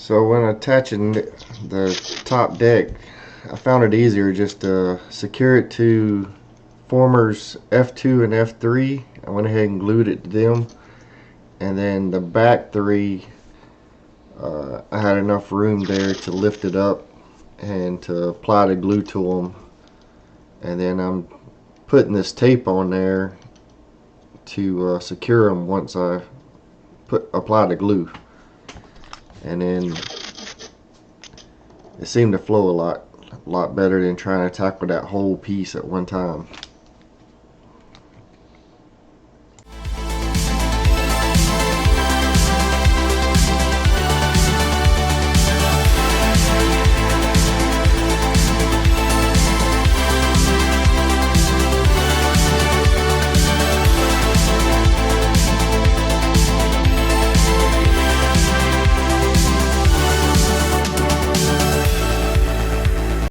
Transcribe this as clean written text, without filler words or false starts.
So when attaching the top deck, I found it easier just to secure it to formers F2 and F3. I went ahead and glued it to them, and then the back three, I had enough room there to lift it up and to apply the glue to them. And then I'm putting this tape on there to secure them once I apply the glue. And then it seemed to flow a lot better than trying to tackle that whole piece at one time.